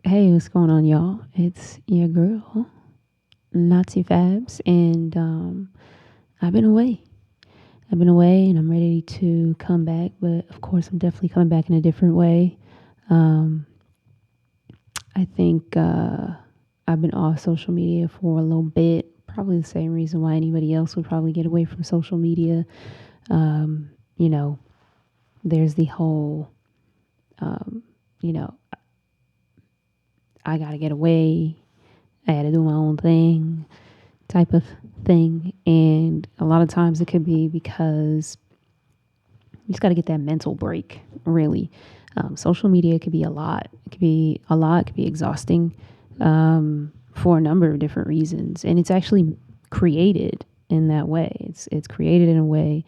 Hey, what's going on, y'all? It's your girl, Knotty Fabs, and I've been away. I've been away, and I'm ready to come back. But of course, I'm definitely coming back in a different way. Um, I think I've been off social media for a little bit. Probably the same reason why anybody else would probably get away from social media. Um, you know, there's the whole, um, you know, I gotta get away. I had to do my own thing type of thing. And a lot of times it could be because you just got to get that mental break, really. Social media could be a lot. It could be a lot. It could be exhausting for a number of different reasons. And it's actually created in that way. It's created in a way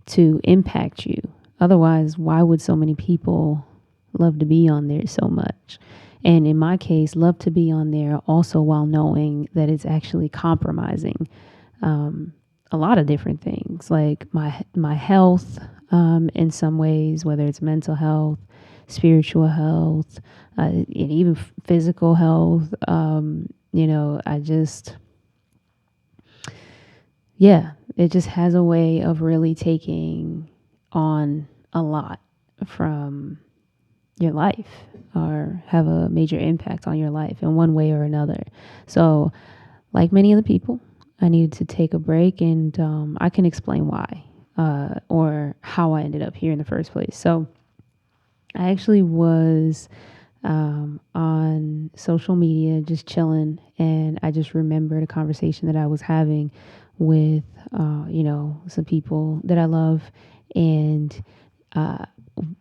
to impact you. Otherwise, why would so many people love to be on there so much? And in my case, love to be on there also while knowing that it's actually compromising um, a lot of different things, like my health in some ways, whether it's mental health, spiritual health, and even physical health. I just yeah, it just has a way of really taking on a lot from your life or have a major impact on your life in one way or another. So, like many other people, I needed to take a break, and I can explain why or how I ended up here in the first place. So, I actually was on social media just chilling, and I just remembered a conversation that I was having with, some people that I love, and uh,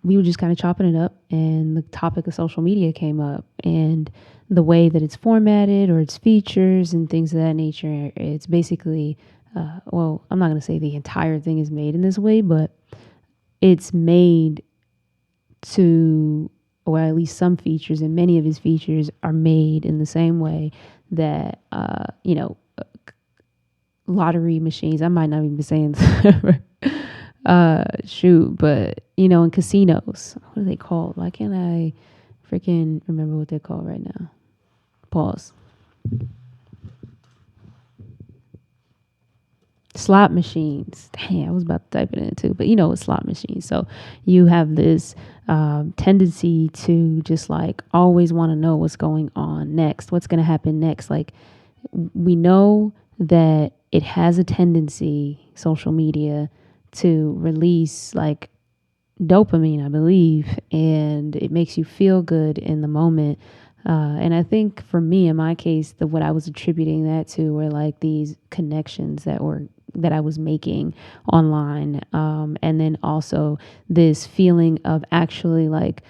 we were just kind of chopping it up, and the topic of social media came up, and the way that it's formatted or its features and things of that nature. It's basically, I'm not going to say the entire thing is made in this way, but it's made to, or at least some features, and many of his features are made in the same way that, lottery machines. I might not even be saying shoot, but in casinos, what are they called? Why can't I freaking remember what they're called right now? Pause. Slot machines. Dang, I was about to type it in too, but it's slot machines. So you have this tendency to just like always want to know what's going on next, what's going to happen next. Like we know that it has a tendency, social media, to release like dopamine, I believe, and it makes you feel good in the moment. And I think for me, in my case, what I was attributing that to were like these connections that I was making online, and then also this feeling of actually like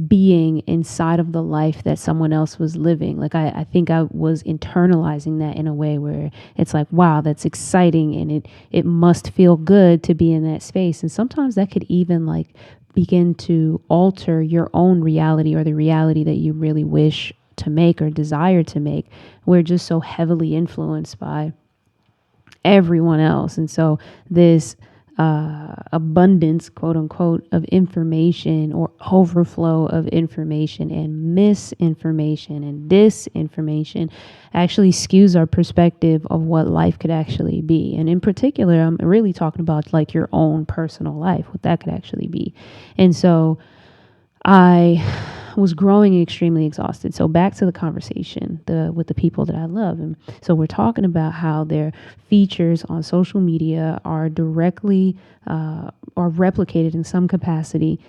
being inside of the life that someone else was living. Like I think I was internalizing that in a way where it's like, wow, that's exciting, and it must feel good to be in that space. And sometimes that could even like begin to alter your own reality or the reality that you really wish to make or desire to make. We're just so heavily influenced by everyone else. And so this abundance, quote unquote, of information or overflow of information and misinformation and disinformation actually skews our perspective of what life could actually be. And in particular, I'm really talking about like your own personal life, what that could actually be. And so I was growing extremely exhausted. So back to the conversation with the people that I love. And so we're talking about how their features on social media are directly or replicated in some capacity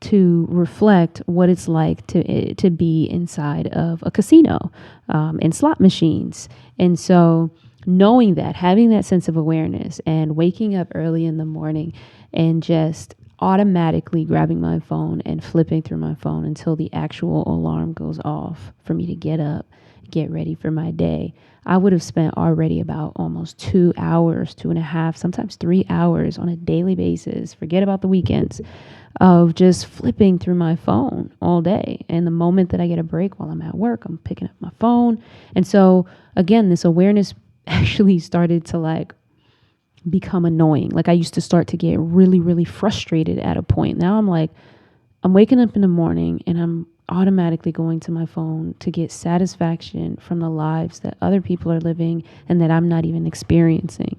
to reflect what it's like to be inside of a casino and slot machines. And so knowing that, having that sense of awareness and waking up early in the morning and just automatically grabbing my phone and flipping through my phone until the actual alarm goes off for me to get up, get ready for my day. I would have spent already about almost 2 hours, 2.5, sometimes 3 hours on a daily basis. Forget about the weekends of just flipping through my phone all day. And the moment that I get a break while I'm at work, I'm picking up my phone. And so again, this awareness actually started to like become annoying. Like I used to start to get really, really frustrated at a point. Now I'm like, I'm waking up in the morning and I'm automatically going to my phone to get satisfaction from the lives that other people are living and that I'm not even experiencing.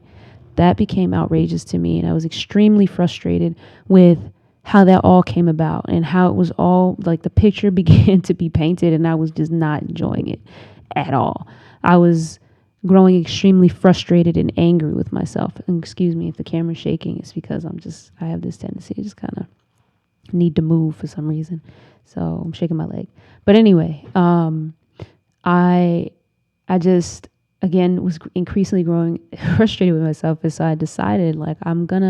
That became outrageous to me, and I was extremely frustrated with how that all came about and how it was all like the picture began to be painted, and I was just not enjoying it at all. I was growing extremely frustrated and angry with myself. And excuse me if the camera's shaking, it's because I have this tendency to just kind of need to move for some reason. So I'm shaking my leg. But anyway, I just again was increasingly growing frustrated with myself, and so I decided like I'm going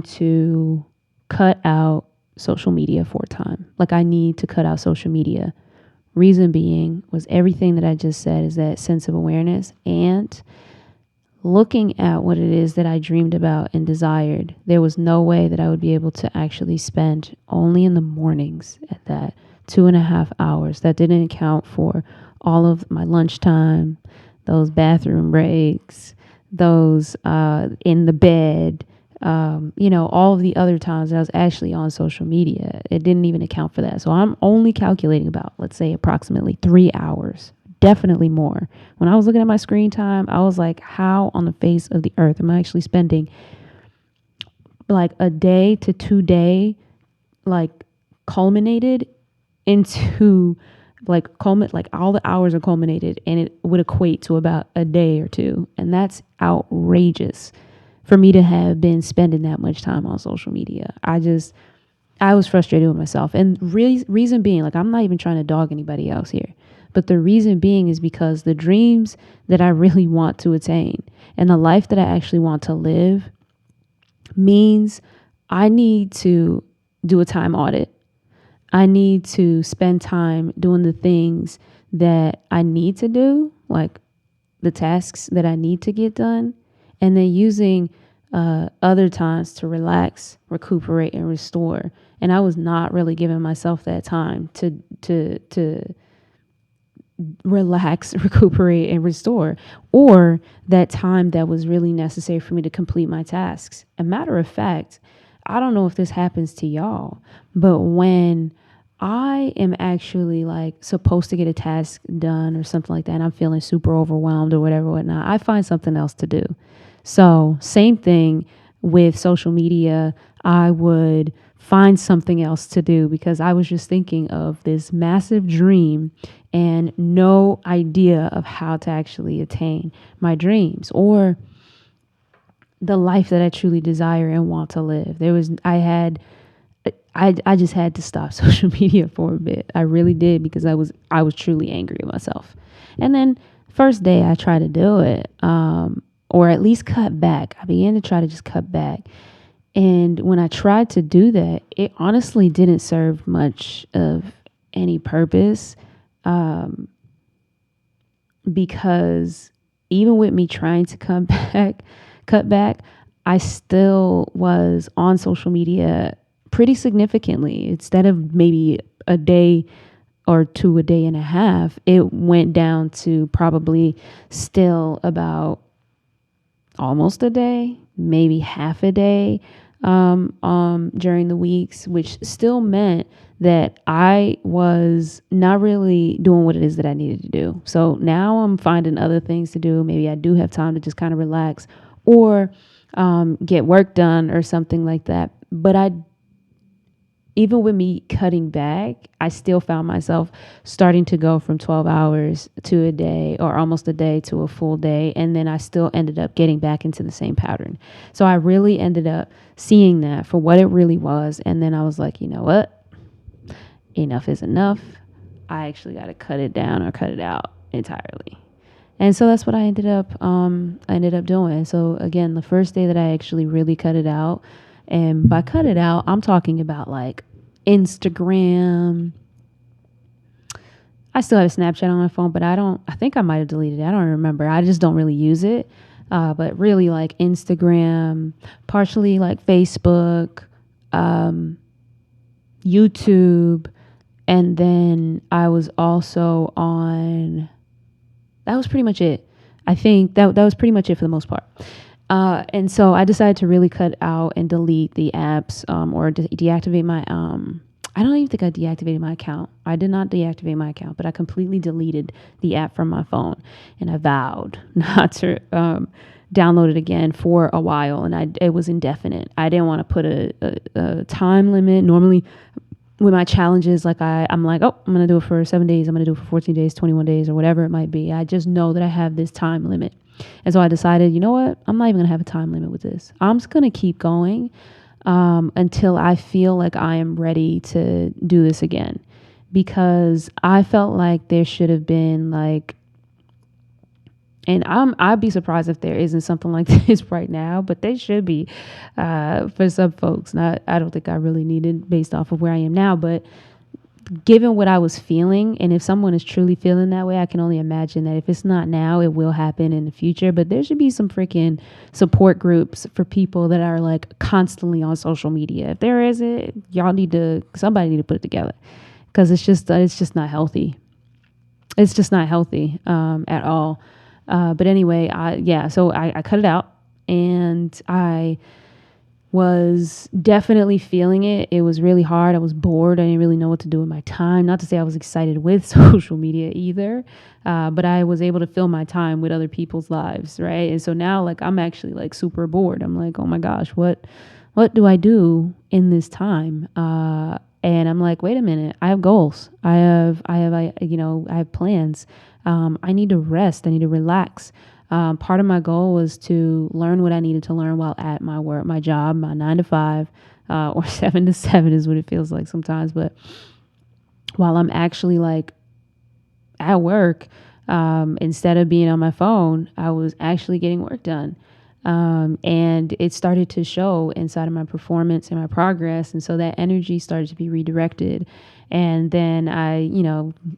to cut out social media for a time. Like I need to cut out social media. Reason being was everything that I just said is that sense of awareness and looking at what it is that I dreamed about and desired. There was no way that I would be able to actually spend only in the mornings at that 2.5 hours. That didn't account for all of my lunchtime, those bathroom breaks, those in the bed, all of the other times that I was actually on social media. It didn't even account for that. So I'm only calculating about, let's say, approximately 3 hours, definitely more. When I was looking at my screen time, I was like, how on the face of the earth am I actually spending like a day to 2 day, like culminated into like all the hours are culminated, and it would equate to about a day or two. And that's outrageous for me to have been spending that much time on social media. I was frustrated with myself. And reason being, like, I'm not even trying to dog anybody else here, but the reason being is because the dreams that I really want to attain and the life that I actually want to live means I need to do a time audit. I need to spend time doing the things that I need to do, like the tasks that I need to get done, and then using other times to relax, recuperate, and restore. And I was not really giving myself that time to relax, recuperate, and restore, or that time that was really necessary for me to complete my tasks. A matter of fact, I don't know if this happens to y'all, but when I am actually like supposed to get a task done or something like that, and I'm feeling super overwhelmed or whatnot, I find something else to do. So same thing with social media. I would find something else to do because I was just thinking of this massive dream and no idea of how to actually attain my dreams or the life that I truly desire and want to live. I just had to stop social media for a bit. I really did, because I was truly angry at myself. And then first day I tried to do it, or at least cut back. I began to try to just cut back. And when I tried to do that, it honestly didn't serve much of any purpose, because even with me trying to cut back, I still was on social media pretty significantly. Instead of maybe a day or two, a day and a half, it went down to probably still about almost a day, maybe half a day during the weeks, which still meant that I was not really doing what it is that I needed to do. So now I'm finding other things to do. Maybe I do have time to just kind of relax or get work done or something like that. But even with me cutting back, I still found myself starting to go from 12 hours to a day or almost a day to a full day. And then I still ended up getting back into the same pattern. So I really ended up seeing that for what it really was. And then I was like, you know what? Enough is enough. I actually got to cut it down or cut it out entirely. And so that's what I ended up doing. So again, the first day that I actually really cut it out, and by cut it out, I'm talking about like Instagram. I still have Snapchat on my phone, but I think I might have deleted it. I don't remember. I just don't really use it. But really like Instagram, partially like Facebook, YouTube. And then I was also on, that was pretty much it. I think that was pretty much it for the most part. And so I decided to really cut out and delete the apps, or deactivate my I don't even think I deactivated my account. I did not deactivate my account, but I completely deleted the app from my phone, and I vowed not to download it again for a while. And it was indefinite. I didn't want to put a time limit. Normally, with my challenges, like I'm like, oh, I'm gonna do it for 7 days. I'm gonna do it for 14 days, 21 days, or whatever it might be. I just know that I have this time limit, and so I decided, you know what? I'm not even gonna have a time limit with this. I'm just gonna keep going until I feel like I am ready to do this again. Because I felt like there should have been like, and I'd be surprised if there isn't something like this right now, but there should be for some folks. Not, I don't think I really need it based off of where I am now, but given what I was feeling, and if someone is truly feeling that way, I can only imagine that if it's not now, it will happen in the future. But there should be some freaking support groups for people that are like constantly on social media. If there isn't, somebody need to put it together, because it's just not healthy. It's just not healthy at all. But anyway, so I cut it out, and I was definitely feeling it. It was really hard. I was bored. I didn't really know what to do with my time. Not to say I was excited with social media either, but I was able to fill my time with other people's lives, right? And so now, like, I'm actually like super bored. I'm like, oh my gosh, what do I do in this time? And I'm like, wait a minute, I have goals. I have plans. I need to rest. I need to relax. Part of my goal was to learn what I needed to learn while at my work, my job, my 9 to 5, or 7 to 7 is what it feels like sometimes. But while I'm actually like at work, instead of being on my phone, I was actually getting work done. And it started to show inside of my performance and my progress. And so that energy started to be redirected. And then I,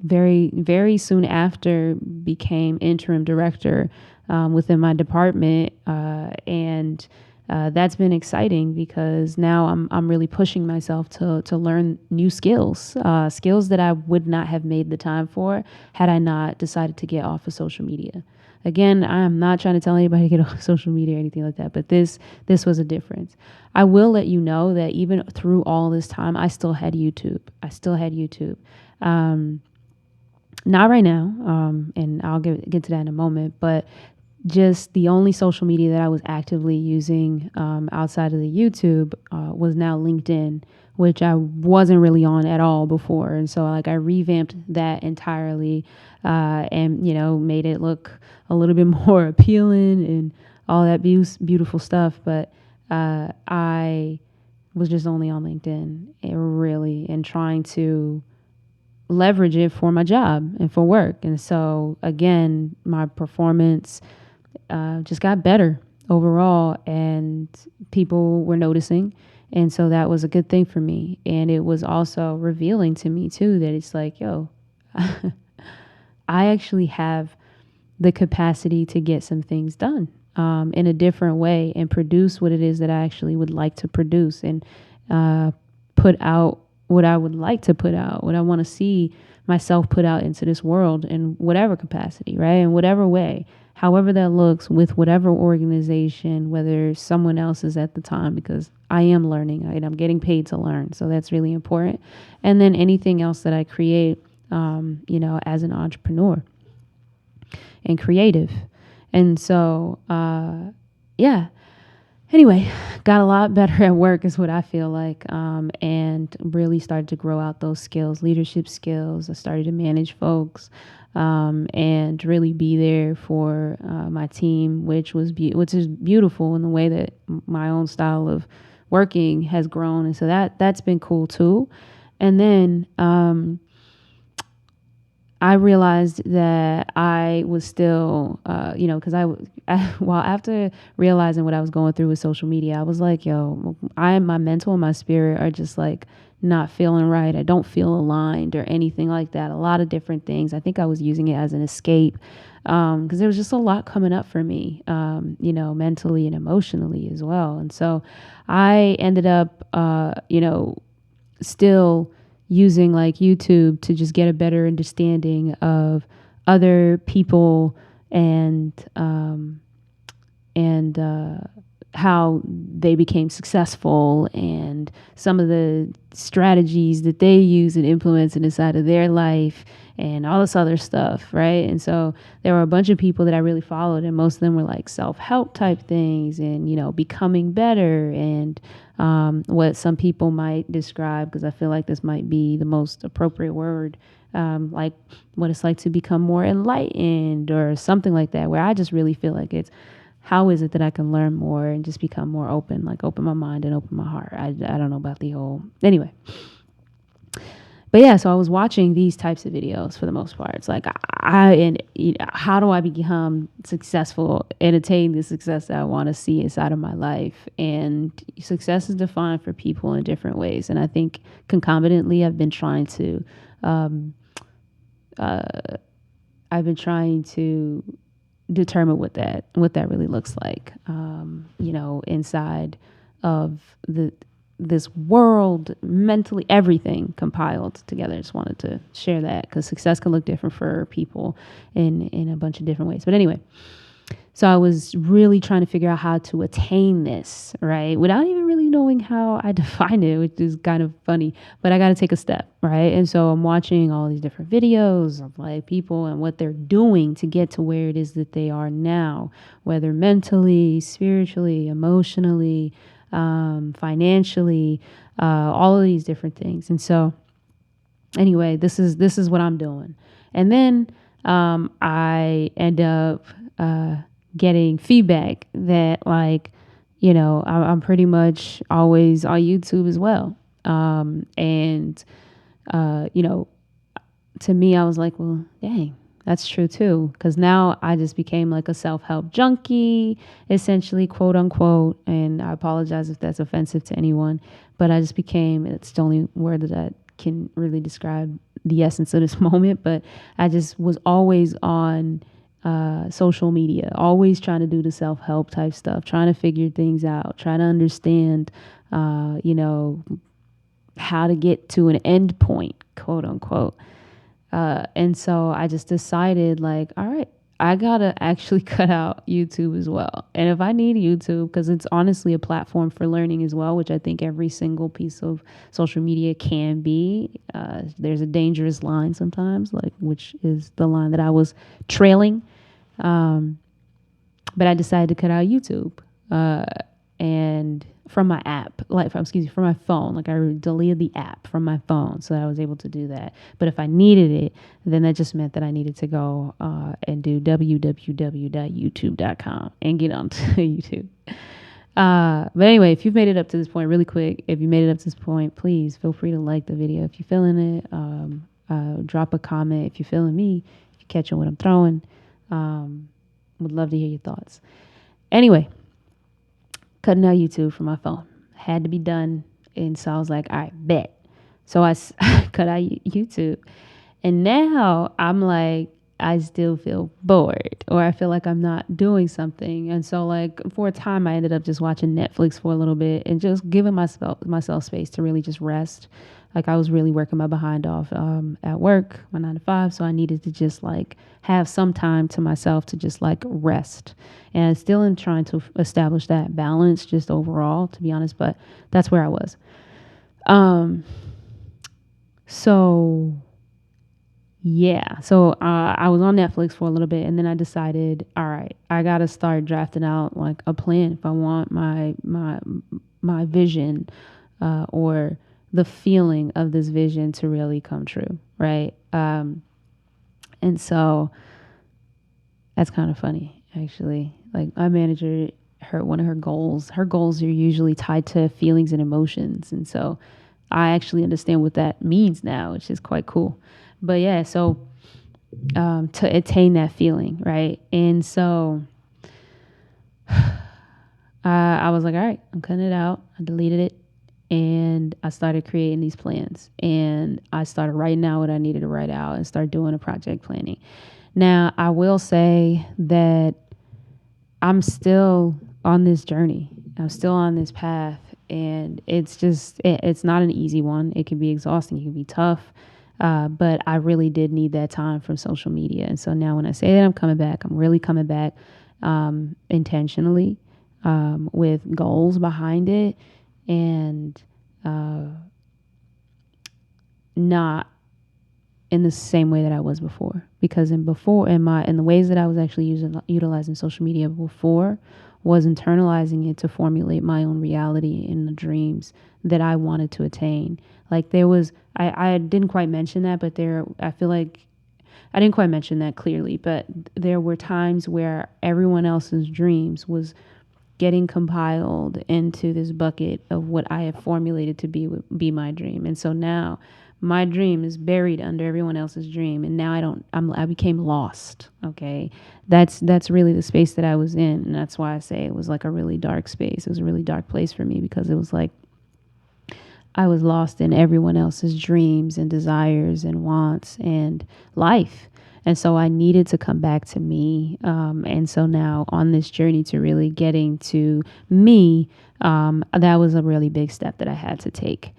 very, very soon after became interim director within my department. And that's been exciting because now I'm really pushing myself to learn new skills, skills that I would not have made the time for had I not decided to get off of social media. Again, I am not trying to tell anybody to get off social media or anything like that, but this was a difference. I will let you know that even through all this time, I still had YouTube. Not right now, and I'll get to that in a moment, but just the only social media that I was actively using outside of the YouTube was now LinkedIn, which I wasn't really on at all before. And so like I revamped that entirely and, made it look a little bit more appealing and all that beautiful stuff. But I was just only on LinkedIn and trying to leverage it for my job and for work. And so again, my performance just got better overall, and people were noticing. And so that was a good thing for me. And it was also revealing to me too, that it's like, yo, I actually have the capacity to get some things done in a different way and produce what it is that I actually would like to produce, and put out what I would like to put out, what I want to see myself put out into this world in whatever capacity, right? In whatever way, however that looks, with whatever organization, whether someone else is at the time, because I am learning and I'm getting paid to learn. So that's really important. And then anything else that I create, as an entrepreneur and creative. And so, anyway, got a lot better at work is what I feel like, and really started to grow out those skills, leadership skills. I started to manage folks, and really be there for my team, which is beautiful in the way that my own style of working has grown. And so that's been cool too. And then I realized that I was still, because while after realizing what I was going through with social media, I was like, yo, my mental and my spirit are just like not feeling right. I don't feel aligned or anything like that. A lot of different things. I think I was using it as an escape because there was just a lot coming up for me, mentally and emotionally as well. And so I ended up, still using like YouTube to just get a better understanding of other people and how they became successful and some of the strategies that they use and implements inside of their life and all this other stuff, right? And so there were a bunch of people that I really followed, and most of them were like self-help type things and, becoming better and what some people might describe, because I feel like this might be the most appropriate word, like what it's like to become more enlightened or something like that, where I just really feel like it's how is it that I can learn more and just become more open, like open my mind and open my heart. I don't know about the whole, anyway. But yeah, so I was watching these types of videos for the most part. It's like how do I become successful and attain the success that I want to see inside of my life? And success is defined for people in different ways. And I think concomitantly, I've been trying to determine what that really looks like, inside of this world, mentally, everything compiled together. I just wanted to share that because success can look different for people in a bunch of different ways. But anyway, so I was really trying to figure out how to attain this, right? Without even really knowing how I define it, which is kind of funny, but I got to take a step, right? And so I'm watching all these different videos of like people and what they're doing to get to where it is that they are now, whether mentally, spiritually, emotionally, financially, all of these different things. And so anyway, this is what I'm doing. And then I end up getting feedback that like, I'm pretty much always on YouTube as well. And to me, I was like, well, dang, that's true too. Because now I just became like a self-help junkie, essentially, quote unquote. And I apologize if that's offensive to anyone, but I just became, it's the only word that I can really describe the essence of this moment. But I just was always on social media, always trying to do the self-help type stuff, trying to figure things out, trying to understand, how to get to an end point, quote unquote. And so I just decided like, all right, I gotta actually cut out YouTube as well. And if I need YouTube, because it's honestly a platform for learning as well, which I think every single piece of social media can be, there's a dangerous line sometimes, like, which is the line that I was trailing. But I decided to cut out YouTube, and from my app, from my phone, like I deleted the app from my phone so that I was able to do that. But if I needed it, then that just meant that I needed to go and do www.youtube.com and get onto YouTube. But anyway, if you've made it up to this point, really quick, if you made it up to this point, please feel free to like the video. If you're feeling it, drop a comment. If you're feeling me, if you're catching what I'm throwing, would love to hear your thoughts. Anyway, cutting out YouTube from my phone had to be done. And so I was like, all right, bet. So I cut out YouTube. And now I'm like, I still feel bored, or I feel like I'm not doing something. And so like for a time, I ended up just watching Netflix for a little bit and just giving myself space to really just rest. Like I was really working my behind off at work, my 9 to 5. So I needed to just like have some time to myself to just like rest. And I still am trying to establish that balance just overall, to be honest, but that's where I was. So yeah, so I was on Netflix for a little bit, and then I decided, all right, I got to start drafting out like a plan if I want my vision or the feeling of this vision to really come true, right? And so that's kind of funny, actually. Like my manager, one of her goals are usually tied to feelings and emotions, and so I actually understand what that means now, which is quite cool. But yeah, so to attain that feeling, right? And so I was like, all right, I'm cutting it out. I deleted it. And I started creating these plans. And I started writing out what I needed to write out and start doing a project planning. Now, I will say that I'm still on this journey. I'm still on this path. And it's just, it's not an easy one. It can be exhausting. It can be tough. But I really did need that time from social media. And so now when I say that I'm coming back, I'm really coming back intentionally. with goals behind it, and not in the same way that I was before. Because in the ways that I was actually utilizing social media before, was internalizing it to formulate my own reality in the dreams that I wanted to attain. Like there was, I didn't quite mention that, but I feel like I didn't quite mention that clearly, but there were times where everyone else's dreams was getting compiled into this bucket of what I have formulated to be my dream. And so now my dream is buried under everyone else's dream, and now I became lost. Okay. That's really the space that I was in, and that's why I say it was like a really dark space. It was a really dark place for me, because it was like I was lost in everyone else's dreams and desires and wants and life. And so I needed to come back to me. And so now on this journey to really getting to me, that was a really big step that I had to take.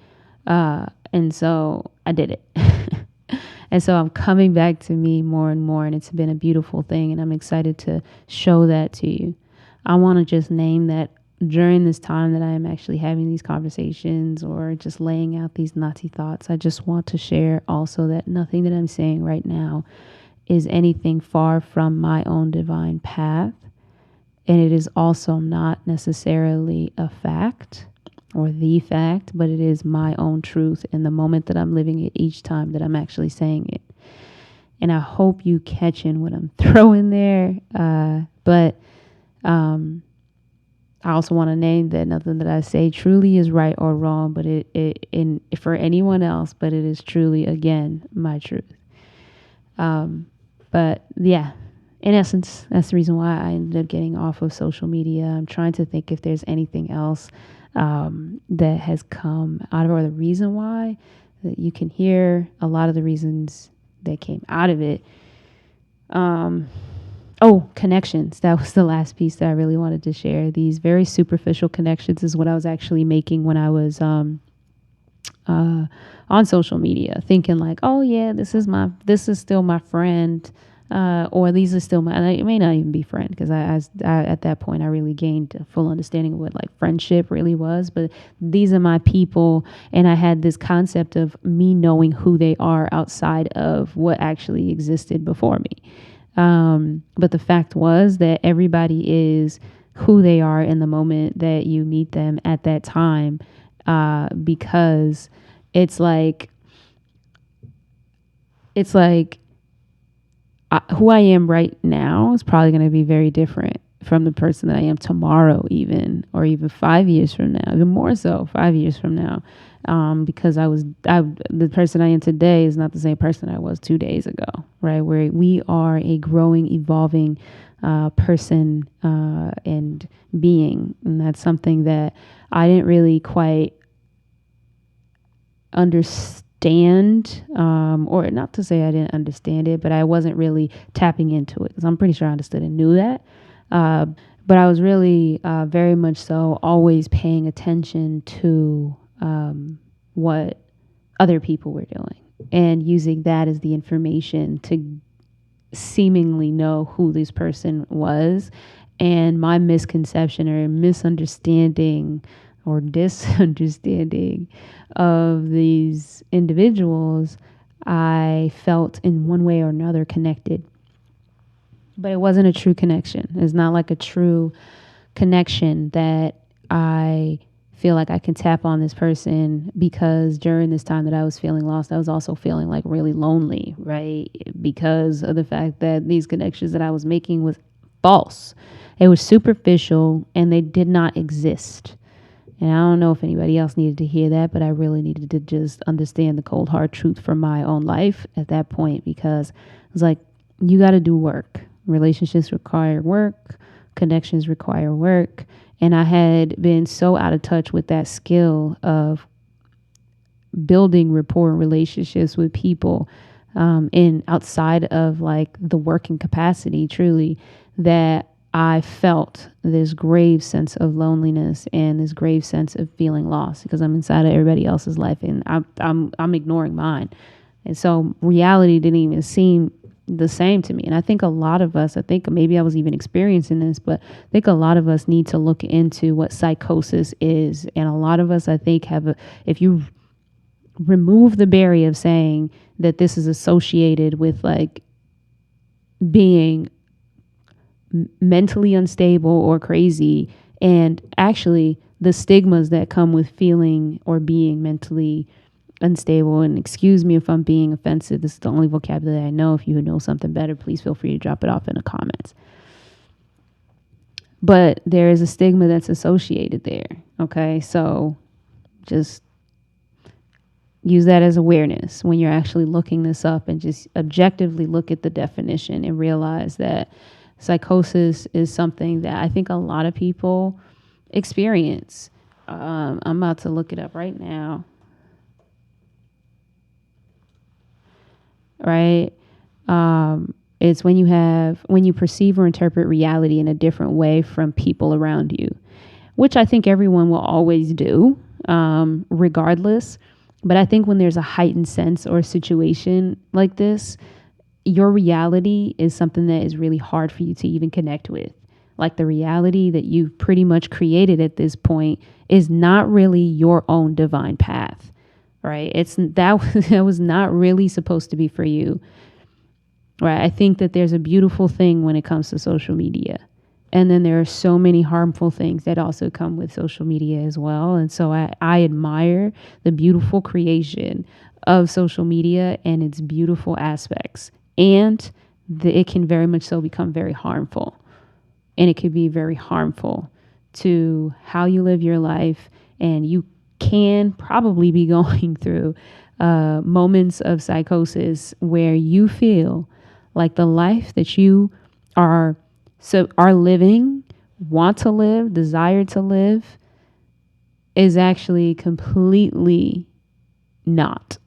And so I did it. And so I'm coming back to me more and more, and it's been a beautiful thing. And I'm excited to show that to you. I want to just name that during this time that I am actually having these conversations or just laying out these Knotty thoughts, I just want to share also that nothing that I'm saying right now is anything far from my own divine path. And it is also not necessarily a fact or the fact, but it is my own truth in the moment that I'm living it each time that I'm actually saying it. And I hope you catching what I'm throwing there. But I also want to name that nothing that I say truly is right or wrong, but for anyone else, but it is truly, again, my truth. But yeah, in essence, that's the reason why I ended up getting off of social media. I'm trying to think if there's anything else that has come out of it, or the reason why. That you can hear a lot of the reasons that came out of it. Connections. That was the last piece that I really wanted to share. These very superficial connections is what I was actually making when I was on social media, thinking like, oh yeah, this is still my friend, or these are still it may not even be friend, because I at that point I really gained a full understanding of what like friendship really was. But these are my people, and I had this concept of me knowing who they are outside of what actually existed before me. But the fact was that everybody is who they are in the moment that you meet them at that time, because it's like who I am right now is probably going to be very different from the person that I am tomorrow, or even 5 years from now, even more so 5 years from now. Because the person I am today is not the same person I was 2 days ago, right? Where we are a growing, evolving person and being. And that's something that I didn't really quite understand, or not to say I didn't understand it, but I wasn't really tapping into it, because I'm pretty sure I understood and knew that. But I was really very much so always paying attention to what other people were doing, and using that as the information to seemingly know who this person was. And my misconception or misunderstanding or disunderstanding of these individuals, I felt in one way or another connected. But it wasn't a true connection. It's not like a true connection that I feel like I can tap on this person, because during this time that I was feeling lost, I was also feeling like really lonely, right? Because of the fact that these connections that I was making was false. It was superficial, and they did not exist. And I don't know if anybody else needed to hear that, but I really needed to just understand the cold hard truth from my own life at that point, because it was like, you got to do work. Relationships require work. Connections require work. And I had been so out of touch with that skill of building rapport and relationships with people in outside of like the working capacity, truly, that I felt this grave sense of loneliness and this grave sense of feeling lost, because I'm inside of everybody else's life and I'm ignoring mine. And so reality didn't even seem the same to me. And I think a lot of us, I think maybe I was even experiencing this, but I think a lot of us need to look into what psychosis is. And a lot of us, I think, if you remove the barrier of saying that this is associated with like being mentally unstable or crazy, and actually the stigmas that come with feeling or being mentally unstable. And excuse me if I'm being offensive. This is the only vocabulary I know. If you know something better, please feel free to drop it off in the comments. But there is a stigma that's associated there. Okay. So just use that as awareness when you're actually looking this up, and just objectively look at the definition and realize that psychosis is something that I think a lot of people experience. I'm about to look it up right now. Right? It's when you perceive or interpret reality in a different way from people around you, which I think everyone will always do, regardless. But I think when there's a heightened sense or a situation like this, your reality is something that is really hard for you to even connect with. Like the reality that you've pretty much created at this point is not really your own divine path, right? That was not really supposed to be for you, right? I think that there's a beautiful thing when it comes to social media. And then there are so many harmful things that also come with social media as well. And so I admire the beautiful creation of social media and its beautiful aspects. And it can very much so become very harmful. And it could be very harmful to how you live your life. And you can probably be going through moments of psychosis where you feel like the life that you are living, want to live, desire to live, is actually completely not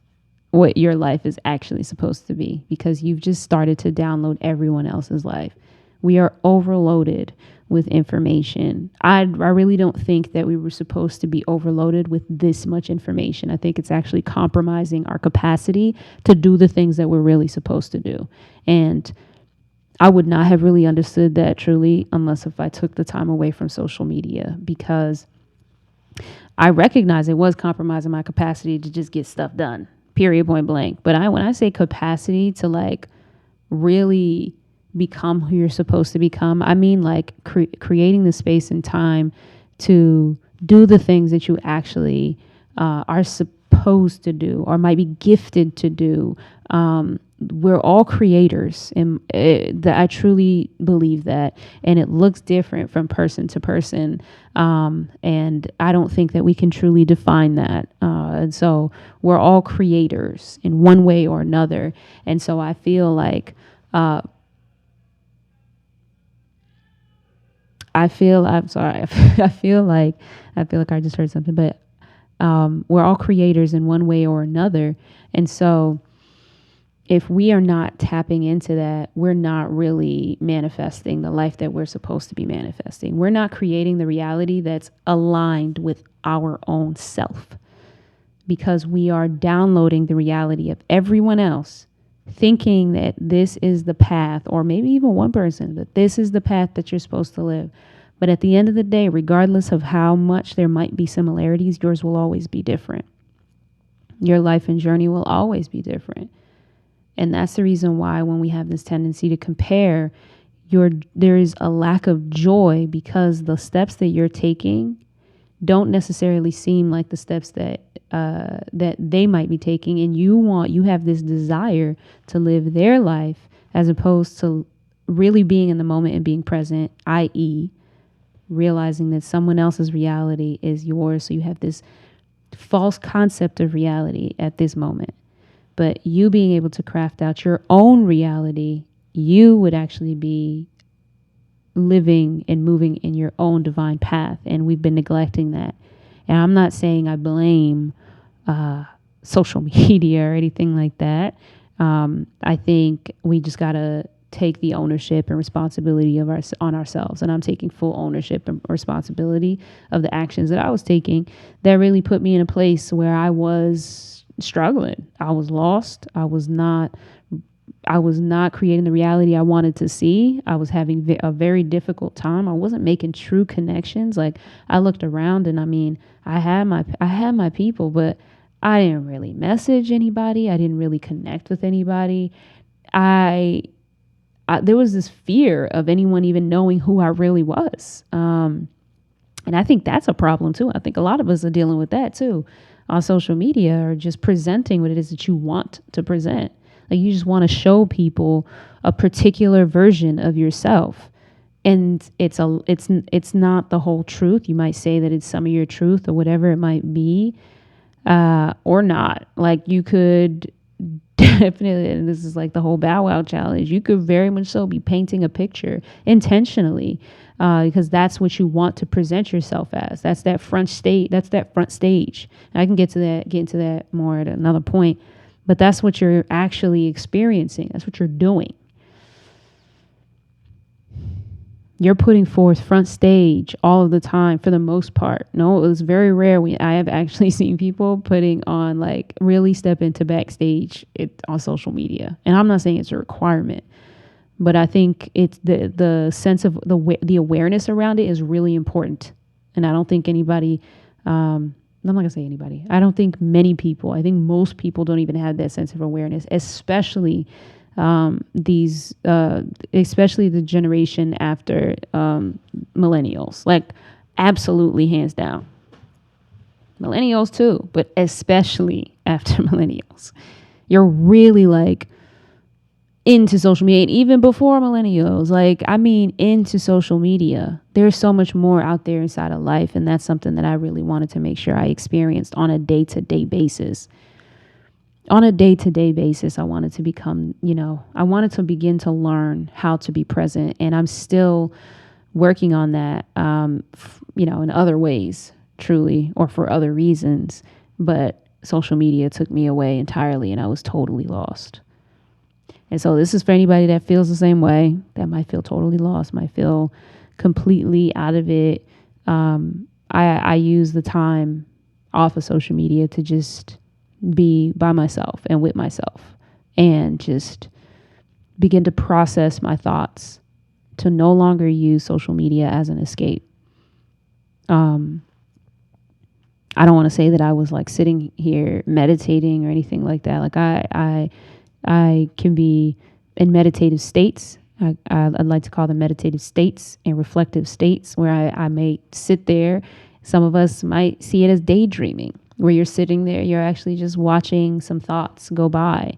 what your life is actually supposed to be, because you've just started to download everyone else's life. We are overloaded with information. I really don't think that we were supposed to be overloaded with this much information. I think it's actually compromising our capacity to do the things that we're really supposed to do. And I would not have really understood that truly unless if I took the time away from social media, because I recognize it was compromising my capacity to just get stuff done, period, point blank. But when I say capacity to like really become who you're supposed to become, I mean like creating the space and time to do the things that you actually are supposed to do or might be gifted to do. We're all creators, and I truly believe that, and it looks different from person to person, and I don't think that we can truly define that, and so we're all creators in one way or another. And so I feel like I'm sorry. I feel like I just heard something, but we're all creators in one way or another. And so if we are not tapping into that, we're not really manifesting the life that we're supposed to be manifesting. We're not creating the reality that's aligned with our own self, because we are downloading the reality of everyone else, thinking that this is the path, or maybe even one person, that this is the path that you're supposed to live. But at the end of the day, regardless of how much there might be similarities, yours will always be different. Your life and journey will always be different. And that's the reason why when we have this tendency to compare, there is a lack of joy, because the steps that you're taking don't necessarily seem like the steps that they might be taking. And you have this desire to live their life as opposed to really being in the moment and being present, i.e., realizing that someone else's reality is yours. So you have this false concept of reality at this moment. But you being able to craft out your own reality, you would actually be living and moving in your own divine path. And we've been neglecting that. And I'm not saying I blame social media or anything like that. I think we just got to take the ownership and responsibility on ourselves. And I'm taking full ownership and responsibility of the actions that I was taking that really put me in a place where I was struggling. I was lost. I I was not creating the reality I wanted to see. I was having a very difficult time. I wasn't making true connections. Like, I looked around, and I mean, I had my people, but I didn't really message anybody. I didn't really connect with anybody. I, there was this fear of anyone even knowing who I really was. And I think that's a problem too. I think a lot of us are dealing with that too on social media, or just presenting what it is that you want to present. Like, you just want to show people a particular version of yourself. And it's not the whole truth. You might say that it's some of your truth or whatever it might be, or not. Like, you could definitely, and this is like the whole Bow Wow challenge, you could very much so be painting a picture intentionally, because that's what you want to present yourself as. That's that front stage. That's that front stage. And I can get into that more at another point, but that's what you're actually experiencing. That's what you're doing. You're putting forth front stage all of the time for the most part. No, it was very rare. I have actually seen people putting on, like, really step into backstage on social media. And I'm not saying it's a requirement, but I think it's the sense of the awareness around it is really important. And I don't think anybody, I'm not going to say anybody. I don't think many people, I think most people don't even have that sense of awareness, especially especially the generation after millennials. Like, absolutely, hands down. Millennials too, but especially after millennials. You're really, like, into social media. And even before millennials, like, I mean, into social media. There's so much more out there inside of life, and that's something that I really wanted to make sure I experienced on a day-to-day basis. On a day-to-day basis, I wanted to become, I wanted to begin to learn how to be present. And I'm still working on that, in other ways, truly, or for other reasons. But social media took me away entirely, and I was totally lost. And so this is for anybody that feels the same way, that might feel totally lost, might feel completely out of it. I use the time off of social media to just be by myself and with myself, and just begin to process my thoughts, to no longer use social media as an escape. I don't want to say that I was, like, sitting here meditating or anything like that. Like, I can be in meditative states. I'd like to call them meditative states and reflective states, where I may sit there. Some of us might see it as daydreaming, where you're sitting there, you're actually just watching some thoughts go by,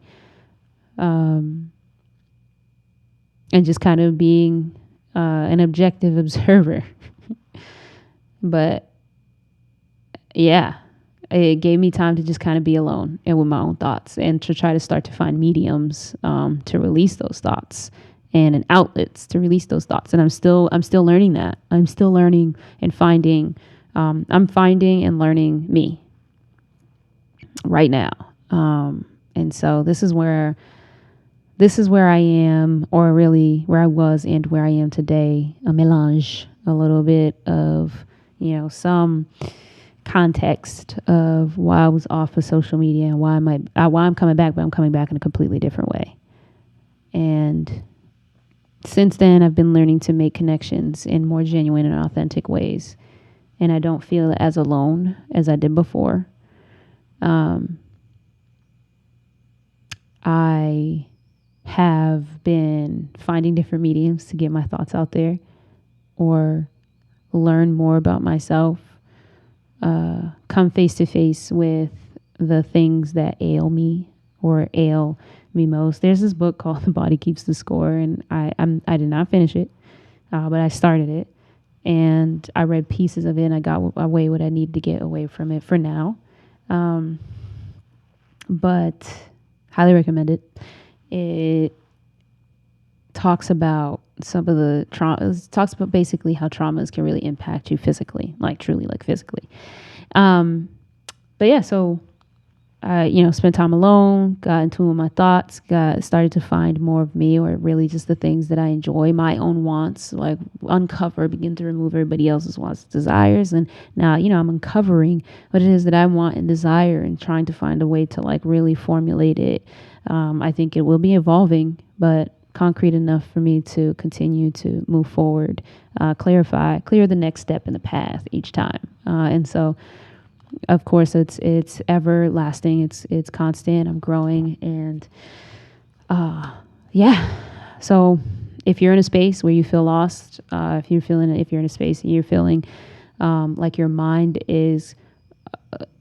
and just kind of being an objective observer. But yeah, it gave me time to just kind of be alone and with my own thoughts, and to try to start to find mediums to release those thoughts, and outlets to release those thoughts. And I'm still learning that. I'm still learning and finding. I'm finding and learning me right now. And so this is where I am, or really where I was and where I am today. A melange, a little bit of, some context of why I was off of social media, and why I'm coming back, but I'm coming back in a completely different way. And since then, I've been learning to make connections in more genuine and authentic ways. And I don't feel as alone as I did before. I have been finding different mediums to get my thoughts out there, or learn more about myself, come face to face with the things that ail me, or ail me most. There's this book called The Body Keeps the Score, and I did not finish it, but I started it, and I read pieces of it, and I got away what I needed to get away from it for now. But highly recommend it. It talks about some of the trauma. It talks about basically how traumas can really impact you physically, like truly, like physically. But yeah, so I, spent time alone, got into my thoughts, got started to find more of me, or really just the things that I enjoy, my own wants, like uncover, begin to remove everybody else's wants, desires. And now, I'm uncovering what it is that I want and desire and trying to find a way to like really formulate it. I think it will be evolving, but concrete enough for me to continue to move forward, clear the next step in the path each time. And so, of course, it's everlasting. It's constant. I'm growing, and yeah. So if you're in a space where you feel lost, if you're in a space and you're feeling like your mind is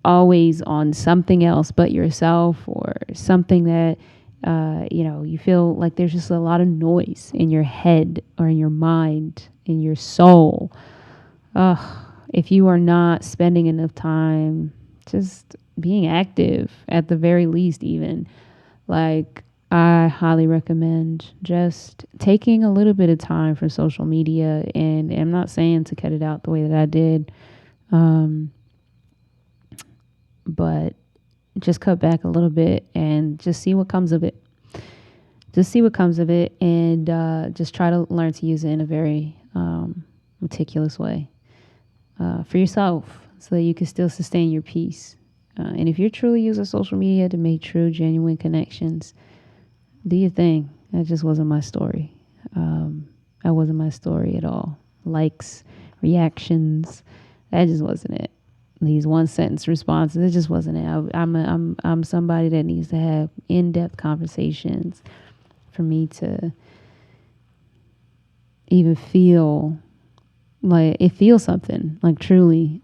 always on something else but yourself, or something that you feel like there's just a lot of noise in your head or in your mind, in your soul. If you are not spending enough time just being active, at the very least, even, like, I highly recommend just taking a little bit of time for social media. And I'm not saying to cut it out the way that I did, but just cut back a little bit and just see what comes of it. Just see what comes of it, and just try to learn to use it in a very meticulous way for yourself, so that you can still sustain your peace. And if you're truly using social media to make true, genuine connections, do your thing. That just wasn't my story. That wasn't my story at all. Likes, reactions, that just wasn't it. These one sentence responses, it just wasn't it. I'm somebody that needs to have in-depth conversations for me to even feel like it feels something, like, truly,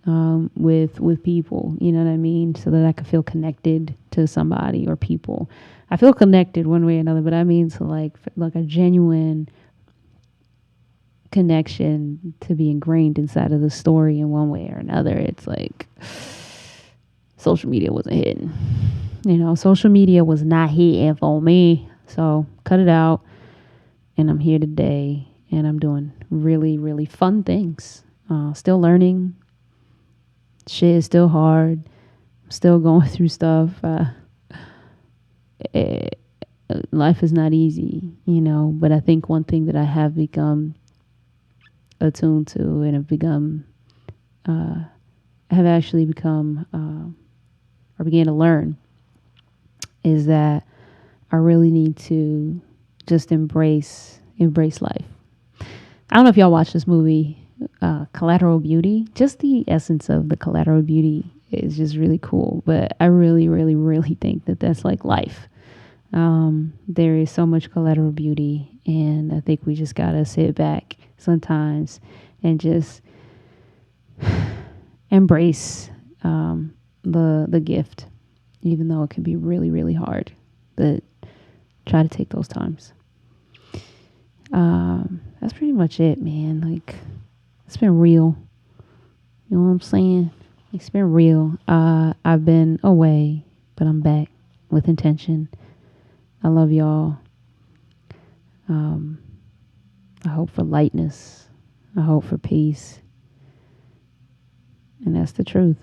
with people, you know what I mean, so that I can feel connected to somebody or people. I feel connected one way or another, but I mean to like a genuine connection, to be ingrained inside of the story in one way or another. It's like social media wasn't hitting. Social media was not hitting for me. So cut it out. And I'm here today, and I'm doing really, really fun things. Still learning. Shit is still hard. I'm still going through stuff. Life is not easy, but I think one thing that I have become attuned to, and have actually become, or began to learn, is that I really need to just embrace life. I don't know if y'all watch this movie, Collateral Beauty. Just the essence of the collateral beauty is just really cool. But I really, really, really think that that's like life. There is so much collateral beauty, and I think we just gotta sit back sometimes and just embrace the gift, even though it can be really, really hard. But try to take those times. That's pretty much it, man. Like, it's been real. You know what I'm saying? It's been real. I've been away, but I'm back with intention. I love y'all. I hope for lightness. I hope for peace. And that's the truth.